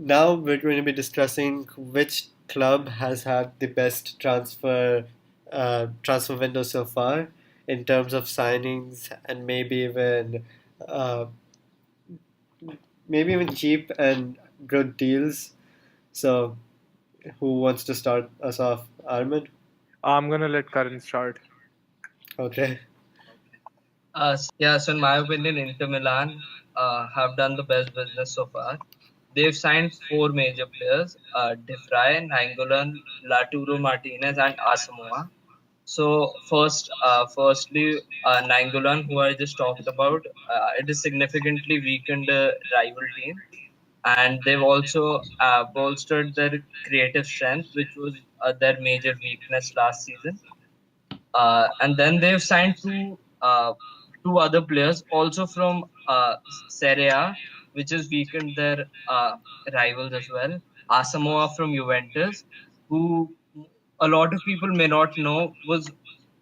now we're going to be discussing which club has had the best transfer window so far in terms of signings and uh, maybe even cheap and good deals. So, who wants to start us off, Armin? I'm gonna let Karan start. Okay. Yeah, so in my opinion, Inter Milan have done the best business so far. They've signed four major players: De Vrij, Nainggolan, Lautaro Martínez, and Asamoah. So firstly, Nainggolan, who I just talked about, it has significantly weakened the rival team, and they've also bolstered their creative strength, which was their major weakness last season. And then they've signed two other players also from Serie A, which has weakened their rivals as well. Asamoah from Juventus, who a lot of people may not know was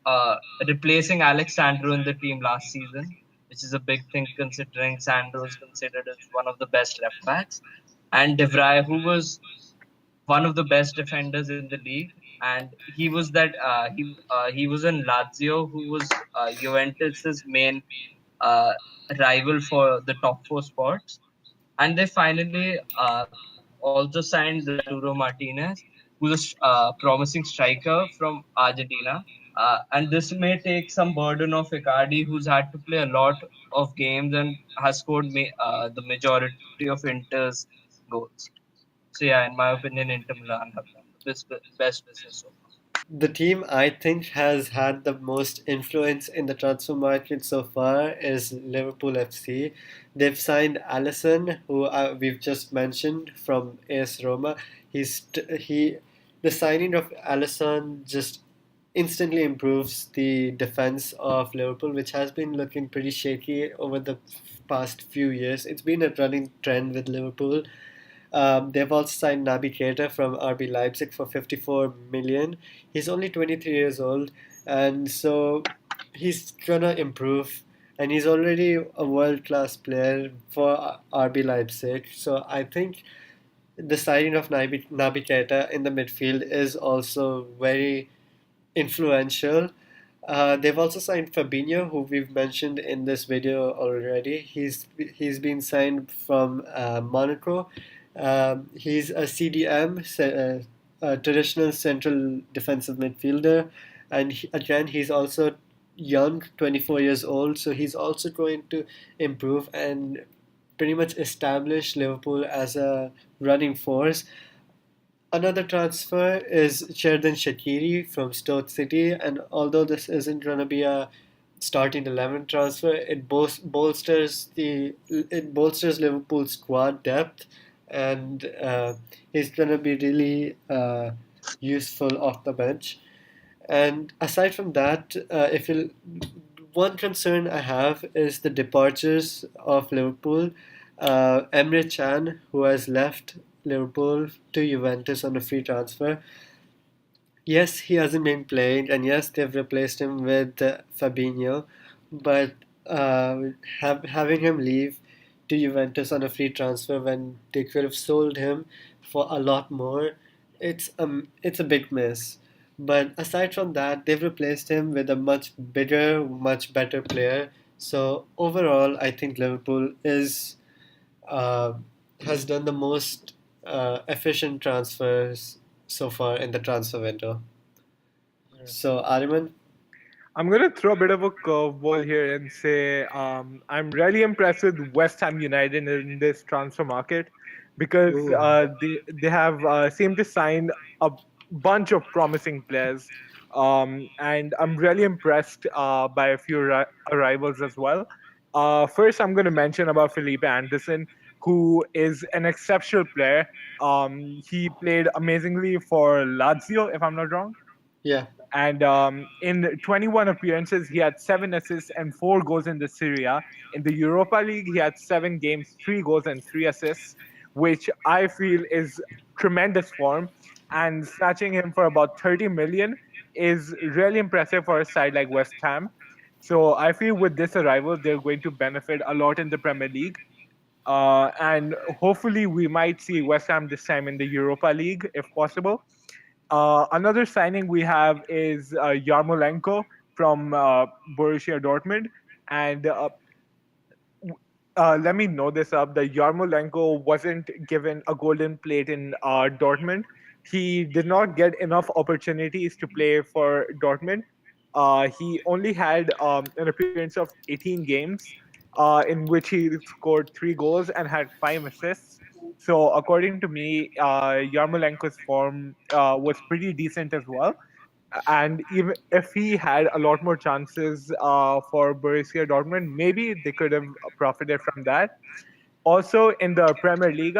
uh, replacing Alex Sandro in the team last season, which is a big thing considering Sandro is considered as one of the best left backs. And De Vrij, who was one of the best defenders in the league, and he was in Lazio, who was Juventus's main uh, rival for the top four spots. And they finally also signed Lautaro Martinez, who's a promising striker from Argentina. And this may take some burden off Icardi, who's had to play a lot of games and has scored the majority of Inter's goals. So yeah, in my opinion, Inter Milan have done the best business so far. The team I think has had the most influence in the transfer market so far is Liverpool FC. They've signed Alisson, who we've just mentioned from AS Roma. The signing of Alisson just instantly improves the defense of Liverpool, which has been looking pretty shaky over the past few years. It's been a running trend with Liverpool. They've also signed Naby Keita from RB Leipzig for 54 million. He's only 23 years old, and so he's gonna improve. And he's already a world class player for RB Leipzig. So I think the signing of Naby Keita in the midfield is also very influential. They've also signed Fabinho, who we've mentioned in this video already. He's been signed from Monaco. He's a CDM, a traditional central defensive midfielder, and again he's also young, 24 years old. So he's also going to improve and pretty much establish Liverpool as a running force. Another transfer is Sheridan Shaqiri from Stoke City, and although this isn't going to be a starting 11 transfer, it bolsters Liverpool's squad depth, and he's going to be really useful off the bench. And aside from that, if you one concern I have is the departures of Liverpool. Emre Can, who has left Liverpool to Juventus on a free transfer. Yes, he hasn't been playing, and yes, they've replaced him with Fabinho, but having him leave to Juventus on a free transfer when they could have sold him for a lot more, it's a big miss. But aside from that, they've replaced him with a much bigger, much better player. So overall, I think Liverpool is uh, has done the most efficient transfers so far in the transfer window. So, Ariman, I'm gonna throw a bit of a curveball here and say I'm really impressed with West Ham United in this transfer market because ooh, they have seemed to sign a bunch of promising players, and I'm really impressed by a few arrivals as well. First, I'm going to mention about Felipe Anderson, who is an exceptional player. He played amazingly for Lazio, if I'm not wrong. yeah, And in 21 appearances, he had 7 assists and 4 goals in the Serie A. In the Europa League, he had 7 games, 3 goals and 3 assists, which I feel is tremendous form. And snatching him for about 30 million is really impressive for a side like West Ham. So I feel with this arrival, they're going to benefit a lot in the Premier League. And hopefully we might see West Ham this time in the Europa League if possible. Another signing we have is Yarmolenko from Borussia Dortmund, and let me know this up. The Yarmolenko wasn't given a golden plate in Dortmund. He did not get enough opportunities to play for Dortmund. He only had an appearance of 18 games in which he scored 3 goals and had 5 assists. So, according to me, Yarmolenko's form was pretty decent as well. And even if he had a lot more chances for Borussia Dortmund, maybe they could have profited from that. Also, in the Premier League,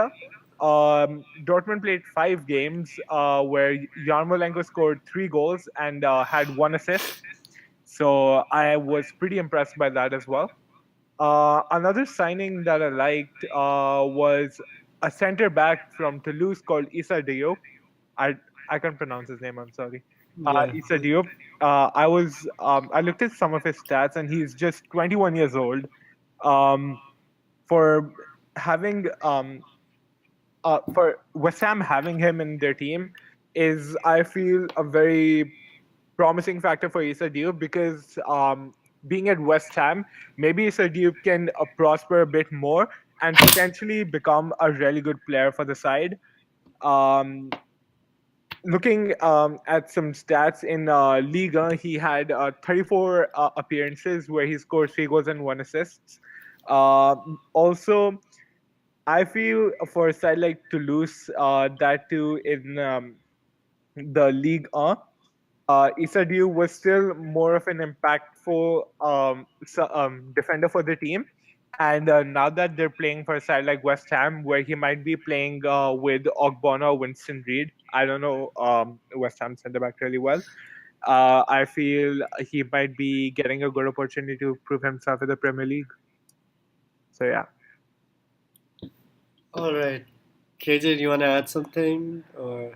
Dortmund played 5 games where Yarmolenko scored 3 goals and had 1 assist. So I was pretty impressed by that as well. Another signing that I liked was a center back from Toulouse called Issa Diop. I I can't pronounce his name. I'm sorry. Yeah. Issa Diop. I looked at some of his stats, and he's just 21 years old. Um, for having for West Ham having him in their team is, I feel, a very promising factor for Issa Diop because being at West Ham, maybe Issa Diop can prosper a bit more and potentially become a really good player for the side. Um, Looking at some stats in Liga, he had 34 appearances where he scored 3 goals and 1 assist. Also, I feel for a side like Toulouse, that too in the Ligue 1, Issa Diop was still more of an impactful defender for the team. And now that they're playing for a side like West Ham, where he might be playing with Ogbonna or Winston Reid, I don't know West Ham centre back really well. I feel he might be getting a good opportunity to prove himself in the Premier League. So yeah. All right. KJ, do you want to add something? Or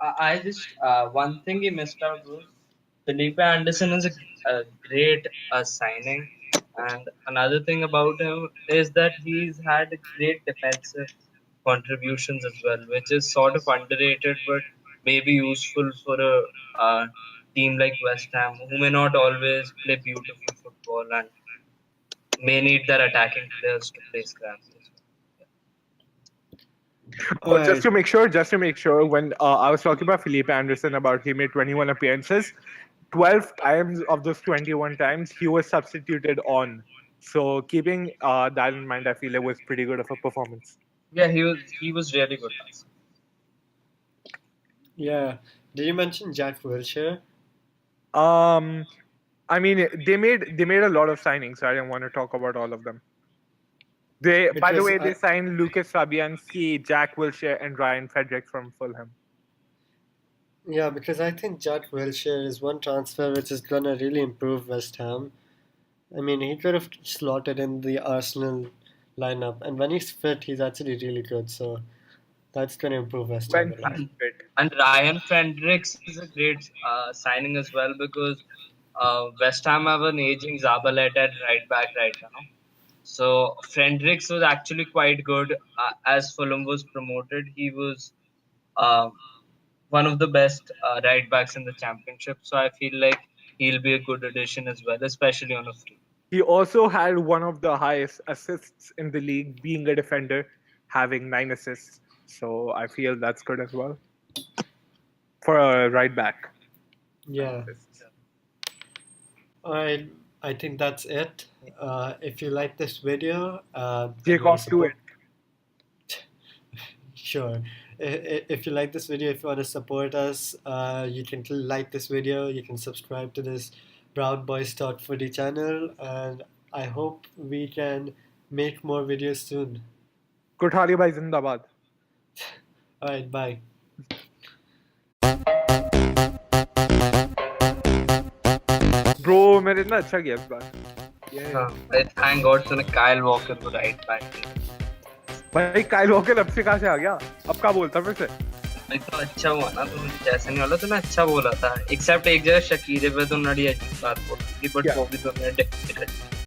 I just one thing he missed out was Felipe Anderson is a great signing, and another thing about him is that he's had great defensive contributions as well, which is sort of underrated, but maybe useful for a team like West Ham, who may not always play beautiful football and may need their attacking players to play scrappy as well. All Just right. to make sure, when I was talking about Felipe Anderson about he made 21 appearances, 12 times of those 21 times he was substituted on. So keeping that in mind, I feel it was pretty good of a performance. Yeah, he was really good last. Yeah. Did you mention Jack Wilshere? Um, I mean, they made a lot of signings. So I didn't want to talk about all of them. By the Because way, they I, signed Lukasz Fabianski, Jack Wilshere, and Ryan Fredericks from Fulham. yeah, because I think Jack Wilshere is one transfer which is gonna really improve West Ham. I mean, he could have slotted in the Arsenal lineup, and when he's fit, he's actually really good. So that's gonna improve West Ham When a lot. he's fit. And Ryan Fredericks is a great signing as well because West Ham have an aging Zabaleta at right back right now. So Fredericks was actually quite good as Fulham was promoted. He was um one of the best right backs in the championship. So I feel like he'll be a good addition as well, especially on a free. He also had one of the highest assists in the league, being a defender, having 9 assists. So I feel that's good as well for a right back. Yeah. All right. I think that's it. If you like this video, and Take you wanna off to it. Sure. If you like this video, if you want to support us, you can like this video, you can subscribe to this Brown Boys Talk Footy channel, and I hope we can make more videos soon. Kothari bhai zindabad. Alright, bye. Bro, मैंने इतना अच्छा किया इस बार. Thank God तूने Kyle Walker को right back किया. भाई Kyle walker अब से कहाँ से आ गया? अब क्या बोलता फिर से? भाई तो अच्छा हुआ ना, तुम जैसे नहीं बोला, तूने अच्छा बोला था, एक्सेप्ट एक जगह शकीरे पे तो नड़ी अच्छी बात बोली, बट वो भी तुमने